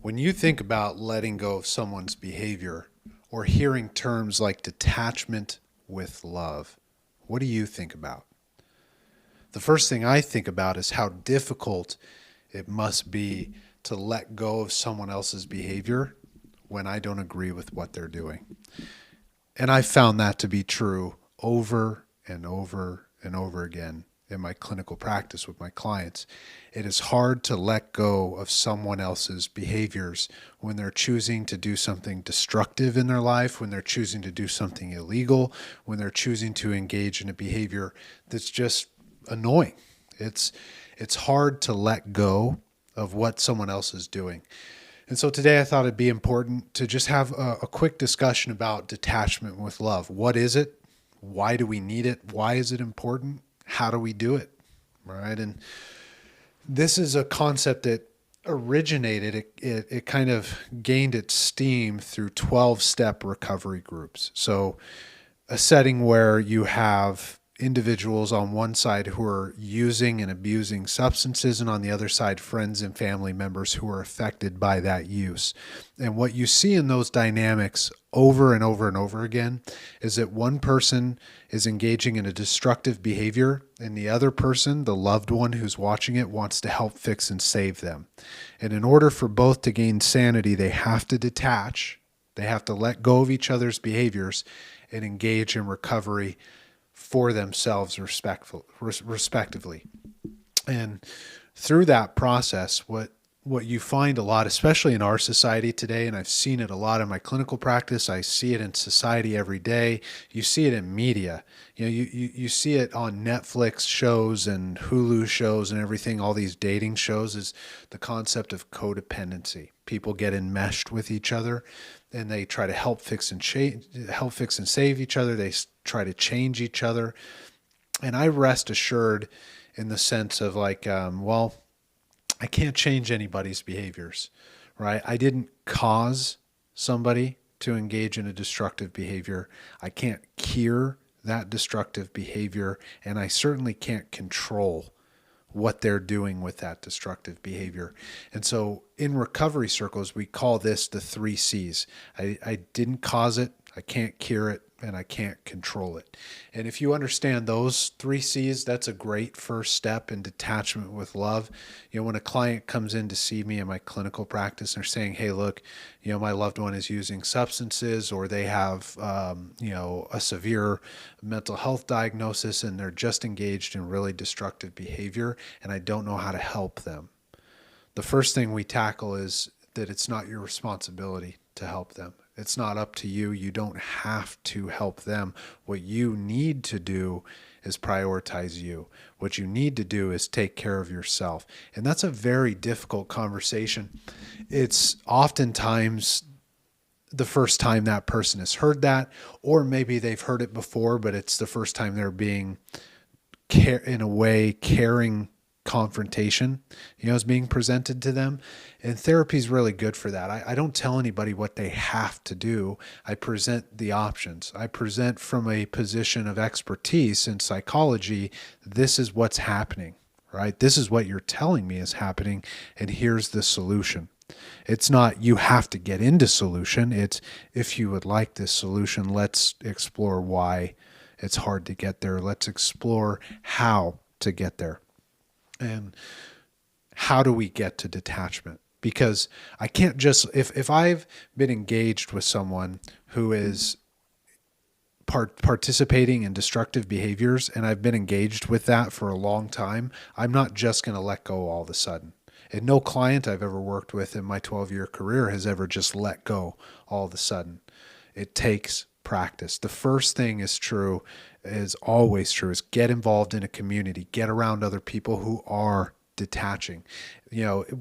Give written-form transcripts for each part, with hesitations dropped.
When you think about letting go of someone's behavior or hearing terms like detachment with love, what do you think about? The first thing I think about is how difficult it must be to let go of someone else's behavior when I don't agree with what they're doing. And I found that to be true over and over and over again in my clinical practice with my clients. It is hard to let go of someone else's behaviors when they're choosing to do something destructive in their life, when they're choosing to do something illegal, when they're choosing to engage in a behavior that's just annoying. It's it's hard to let go of what someone else is doing. And so today I thought it'd be important to just have a quick discussion about detachment with love. What is it? Why do we need it? Why is it important? How do we do it? Right. And this is a concept that originated, it kind of gained its steam through 12-step recovery groups. So a setting where you have individuals on one side who are using and abusing substances, and on the other side, friends and family members who are affected by that use. And what you see in those dynamics over and over and over again is that one person is engaging in a destructive behavior, and the other person, the loved one who's watching it, wants to help fix and save them. And in order for both to gain sanity, they have to detach, they have to let go of each other's behaviors and engage in recovery for themselves respectively. And through that process, what you find a lot, especially in our society today, and I've seen it a lot in my clinical practice, I see it in society every day. You see it in media. You see it on Netflix shows and Hulu shows and everything, all these dating shows, is the concept of codependency. People get enmeshed with each other and they try to help fix and save each other. They try to change each other. And I rest assured in the sense of like, well, I can't change anybody's behaviors, right? I didn't cause somebody to engage in a destructive behavior. I can't cure that destructive behavior, and I certainly can't control what they're doing with that destructive behavior. And so in recovery circles, we call this the 3 C's. I didn't cause it, I can't cure it, and I can't control it. And if you understand those 3 C's, that's a great first step in detachment with love. When a client comes in to see me in my clinical practice and they're saying, hey, look, my loved one is using substances, or they have, a severe mental health diagnosis and they're just engaged in really destructive behavior and I don't know how to help them. The first thing we tackle is that it's not your responsibility to help them. It's not up to you. You don't have to help them. What you need to do is prioritize you. What you need to do is take care of yourself. And that's a very difficult conversation. It's oftentimes the first time that person has heard that, or maybe they've heard it before, but it's the first time they're being, in a way, caring confrontation, is being presented to them. And therapy is really good for that. I don't tell anybody what they have to do. I present the options. I present from a position of expertise in psychology. This is what's happening, right? This is what you're telling me is happening, and here's the solution. It's not you have to get into solution. It's if you would like this solution, let's explore why it's hard to get there. Let's explore how to get there. And how do we get to detachment? Because I can't just, if I've been engaged with someone who is participating in destructive behaviors and I've been engaged with that for a long time, I'm not just going to let go all of a sudden. And no client I've ever worked with in my 12-year career has ever just let go all of a sudden. It takes practice. The first thing is always true, is get involved in a community, get around other people who are detaching.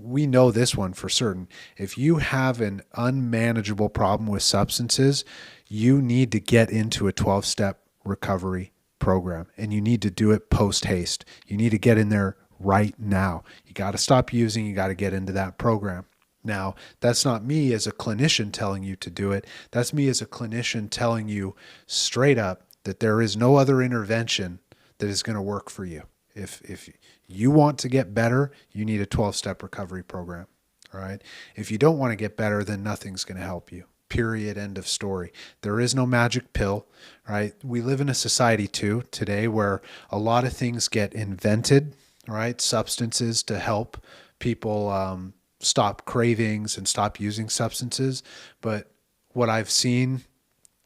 We know this one for certain. If you have an unmanageable problem with substances, you need to get into a 12-step recovery program, and you need to do it post haste. You need to get in there right now. You got to stop using. You got to get into that program. Now, that's not me as a clinician telling you to do it. That's me as a clinician telling you straight up that there is no other intervention that is going to work for you. If you want to get better, you need a 12-step recovery program. All right. If you don't want to get better, then nothing's going to help you. Period. End of story. There is no magic pill, right? We live in a society too today where a lot of things get invented, right? Substances to help people stop cravings and stop using substances. But what I've seen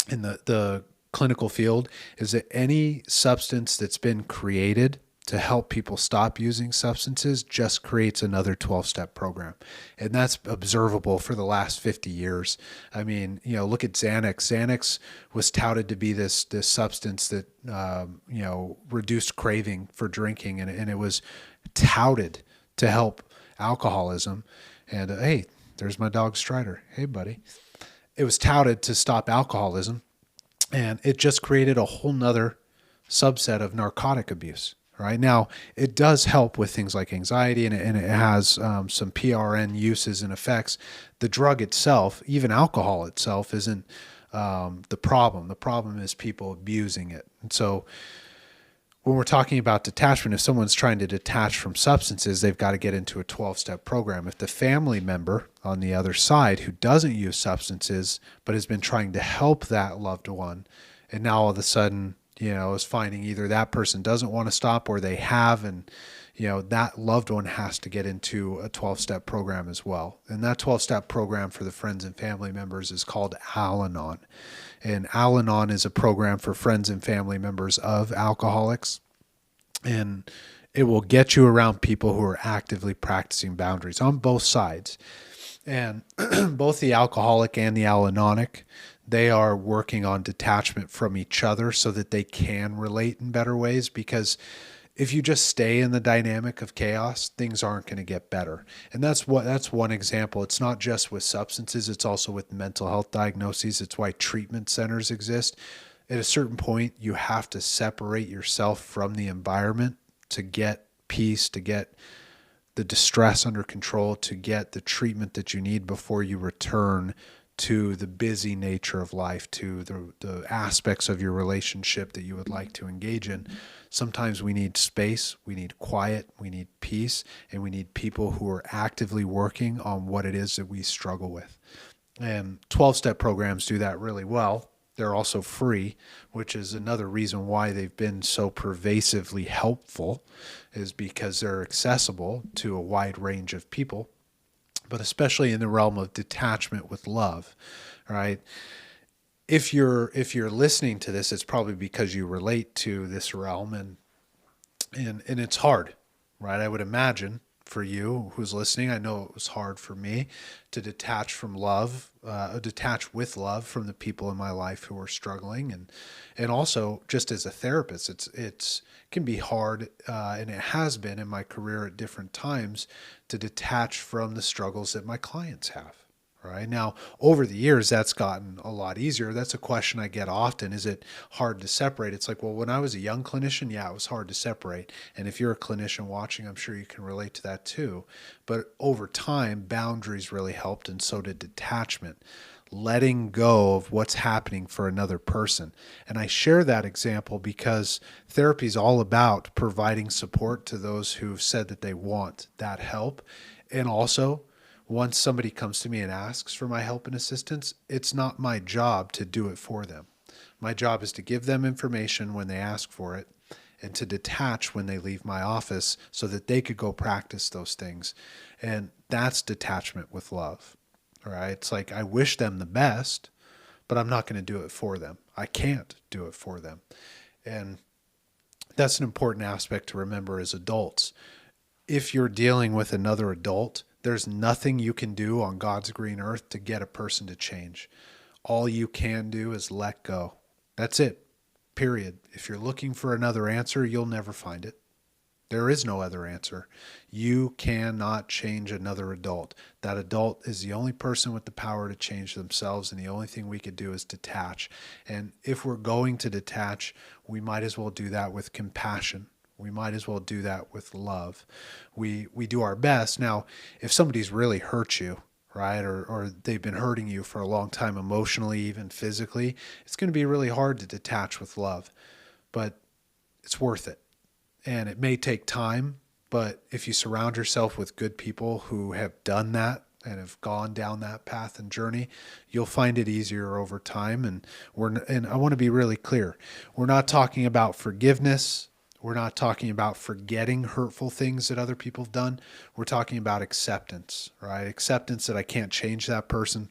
in the clinical field is that any substance that's been created to help people stop using substances just creates another 12-step program. And that's observable for the last 50 years. I mean, look at Xanax. Xanax was touted to be this substance that, reduced craving for drinking. And it was touted to help alcoholism. And hey, there's my dog Strider. Hey, buddy. It was touted to stop alcoholism. And it just created a whole nother subset of narcotic abuse. Right now, it does help with things like anxiety, and it has some PRN uses and effects. The drug itself, even alcohol itself, isn't the problem. The problem is people abusing it. And so when we're talking about detachment, if someone's trying to detach from substances, they've got to get into a 12-step program. If the family member on the other side who doesn't use substances but has been trying to help that loved one, and now all of a sudden is finding either that person doesn't want to stop or they have, and that loved one has to get into a 12-step program as well. And that 12-step program for the friends and family members is called Al-Anon. And Al-Anon is a program for friends and family members of alcoholics. And it will get you around people who are actively practicing boundaries on both sides. And both the alcoholic and the Al-Anonic, they are working on detachment from each other so that they can relate in better ways. Because if you just stay in the dynamic of chaos, things aren't going to get better. And that's one example. It's not just with substances, it's also with mental health diagnoses. It's why treatment centers exist. At a certain point, you have to separate yourself from the environment to get peace, to get the distress under control, to get the treatment that you need before you return to the busy nature of life, to the aspects of your relationship that you would like to engage in. Sometimes we need space, we need quiet, we need peace, and we need people who are actively working on what it is that we struggle with. And 12-step programs do that really well. They're also free, which is another reason why they've been so pervasively helpful, is because they're accessible to a wide range of people, but especially in the realm of detachment with love, right? If you're listening to this, it's probably because you relate to this realm, and it's hard, right? I would imagine for you who's listening, I know it was hard for me to detach from love, detach with love from the people in my life who are struggling, and also just as a therapist, it can be hard, and it has been in my career at different times to detach from the struggles that my clients have. Right now, over the years, that's gotten a lot easier. That's a question I get often. Is it hard to separate? It's like, well, when I was a young clinician, yeah, it was hard to separate. And if you're a clinician watching, I'm sure you can relate to that too. But over time, boundaries really helped, and so did detachment, letting go of what's happening for another person. And I share that example because therapy is all about providing support to those who've said that they want that help. And also, once somebody comes to me and asks for my help and assistance, it's not my job to do it for them. My job is to give them information when they ask for it, and to detach when they leave my office so that they could go practice those things. And that's detachment with love. All right. It's like, I wish them the best, but I'm not going to do it for them. I can't do it for them. And that's an important aspect to remember as adults. If you're dealing with another adult, there's nothing you can do on God's green earth to get a person to change. All you can do is let go. That's it. Period. If you're looking for another answer, you'll never find it. There is no other answer. You cannot change another adult. That adult is the only person with the power to change themselves, and the only thing we could do is detach. And if we're going to detach, we might as well do that with compassion. We might as well do that with love. We do our best. Now, if somebody's really hurt you, right, or they've been hurting you for a long time emotionally, even physically, it's going to be really hard to detach with love. But it's worth it. And it may take time, but if you surround yourself with good people who have done that and have gone down that path and journey, you'll find it easier over time. And I want to be really clear. We're not talking about forgiveness. We're not talking about forgetting hurtful things that other people have done. We're talking about acceptance, right? Acceptance that I can't change that person.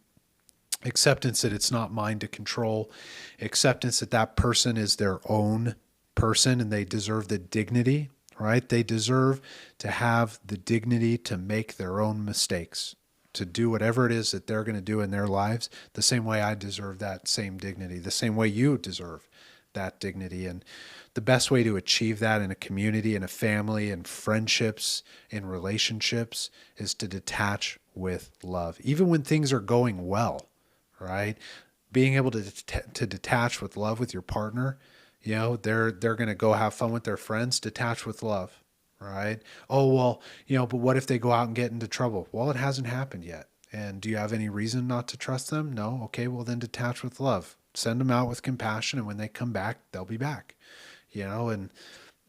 Acceptance that it's not mine to control. Acceptance that that person is their own person and they deserve the dignity, right? They deserve to have the dignity to make their own mistakes, to do whatever it is that they're going to do in their lives, the same way I deserve that same dignity, the same way you deserve that dignity. And the best way to achieve that in a community, in a family, in friendships, in relationships, is to detach with love. Even when things are going well, right? Being able to detach with love with your partner, they're going to go have fun with their friends, detach with love, right? Oh, well, but what if they go out and get into trouble? Well, it hasn't happened yet. And do you have any reason not to trust them? No. Okay, well then detach with love. Send them out with compassion, and when they come back, they'll be back. And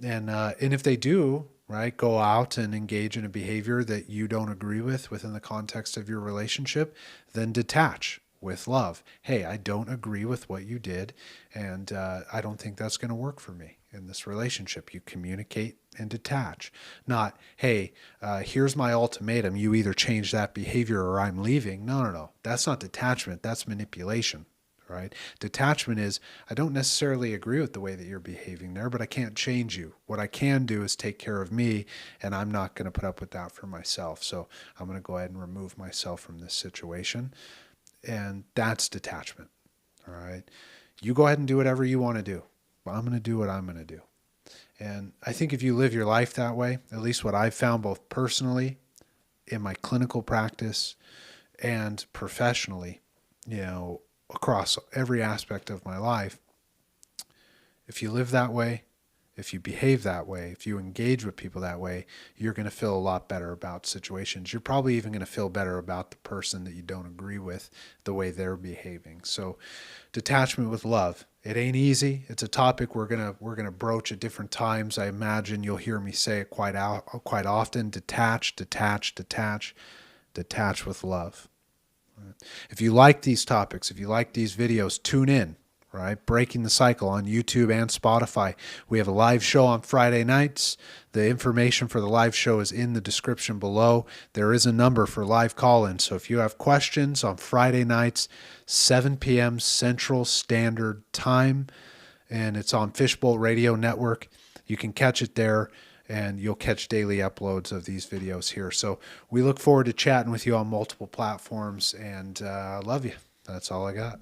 if they do, right, go out and engage in a behavior that you don't agree with within the context of your relationship, then detach with love. Hey, I don't agree with what you did, and I don't think that's going to work for me in this relationship. You communicate and detach. Not, hey, here's my ultimatum. You either change that behavior or I'm leaving. No. That's not detachment. That's manipulation. Right? Detachment is, I don't necessarily agree with the way that you're behaving there, but I can't change you. What I can do is take care of me, and I'm not going to put up with that for myself. So I'm going to go ahead and remove myself from this situation. And that's detachment. All right. You go ahead and do whatever you want to do. But I'm going to do what I'm going to do. And I think if you live your life that way, at least what I've found both personally in my clinical practice and professionally, across every aspect of my life, if you live that way, if you behave that way, if you engage with people that way, you're going to feel a lot better about situations. You're probably even going to feel better about the person that you don't agree with, the way they're behaving. So detachment with love. It ain't easy. It's a topic we're going to broach at different times. I imagine you'll hear me say it quite often. Detach with love. If you like these topics, if you like these videos, tune in, right? Breaking the Cycle on YouTube and Spotify. We have a live show on Friday nights. The information for the live show is in the description below. There is a number for live call-in. So if you have questions on Friday nights, 7 p.m. Central Standard Time, and it's on Fishbowl Radio Network, you can catch it there. And you'll catch daily uploads of these videos here. So we look forward to chatting with you on multiple platforms, and I love you. That's all I got.